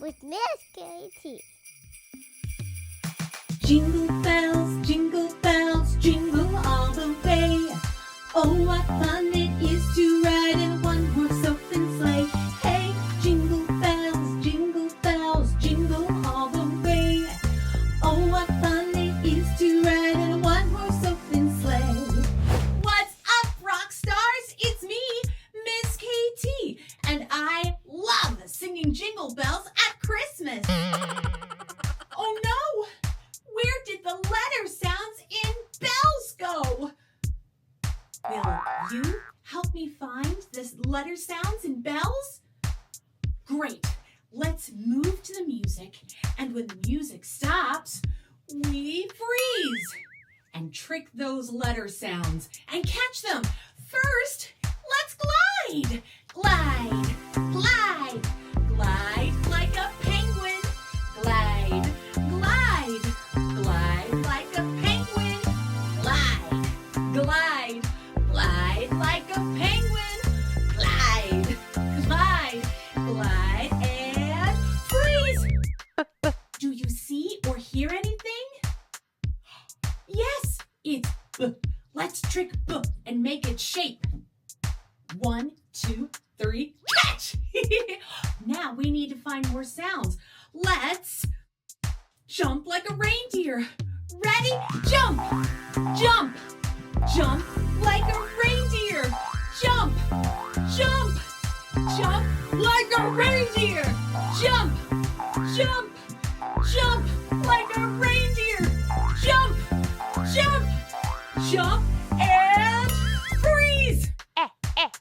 with Mizz KT. Jingle bells, jingle all the way. Oh, what fun it is to ride in a one-horse open sleigh. Hey, jingle bells, jingle all the way. Oh, what fun it is to ride in a one-horse open sleigh. What's up, rock stars? It's me, Mizz KT, and I love singing Jingle Bells at Christmas. Oh no! Where did the letter sounds in bells go? Will you help me find this letter sounds in bells? Great. Let's move to the music, and when the music stops, we freeze and trick those letter sounds and catch them. First, let's glide. Glide, glide, glide like a penguin. Glide, glide, glide like a penguin. Glide, glide, glide like a penguin. Glide, glide, glide, and freeze. Do you see or hear anything? Yes, it's B. Let's trick B and make it shape. 1, 2, 3, catch! Now we need to find more sounds. Let's jump like a reindeer. Ready? Jump! Jump! Jump like a reindeer. Jump! Jump! Jump like a reindeer. Jump! Jump! Jump like a reindeer. Jump! Jump! Jump and freeze!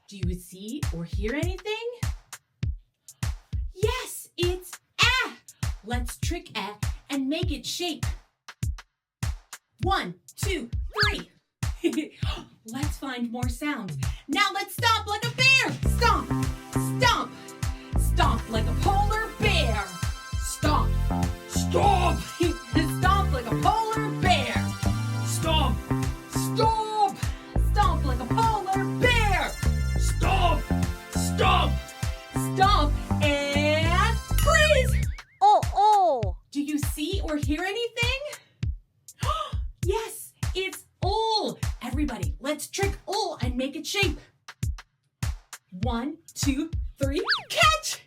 Do you see or hear anything? Yes, it's ah. Let's trick ah and make it shape. 1, 2, 3. Let's find more sounds. Now let's stomp like a bear. Stomp, stomp, stomp like a polar bear. Stomp, stomp, stomp like a polar bear. Stomp, stomp, stomp like a polar bear. Stomp, stomp, stomp, and freeze. Oh. Do you see or hear anything? Yes, it's ul. Everybody, let's trick ul and make it shape. 1, 2, 3, catch!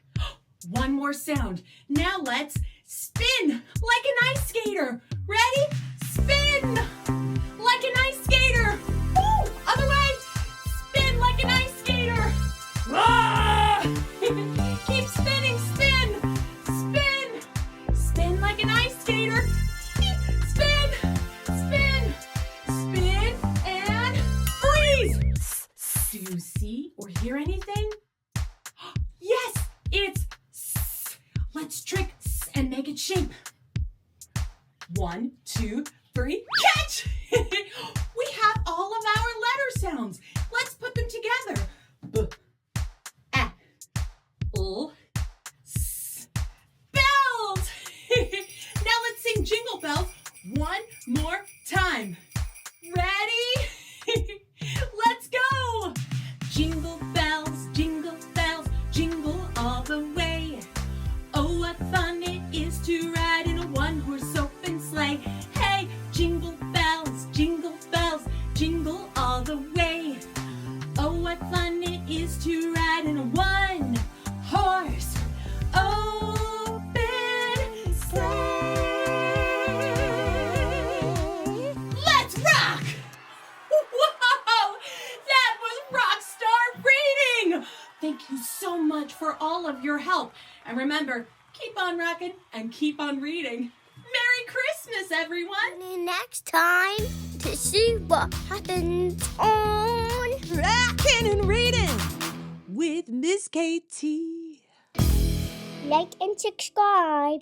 One more sound. Now let's spin like an ice skater. Ready? Spin like an ice skater. Woo! Other way. Spin like an ice skater. Ah! Keep spinning, spin, spin, spin like an ice skater. Spin, spin, spin, and freeze. Do you see or hear anything? Yes, it's S. Let's trick S and make it shape. 1, 2, 3, catch! We have all of our letter sounds. Let's put them together. B, A, L, S. Bells! Now let's sing Jingle Bells one more time. Ready? Let's go! Jingle bells, jingle all the way. Oh, what fun it is to ride in a one-horse open sleigh. Hey, jingle bells, jingle all the way. Oh, what fun it is to ride in a one-horse open sleigh. Let's rock! Whoa! That was Rockstar Reading! Thank you so much for all of your help. And remember, keep on rocking and keep on reading. Merry Christmas, everyone! Tune in next time to see what happens on Rockin' and Reading with Mizz KT. Like and subscribe.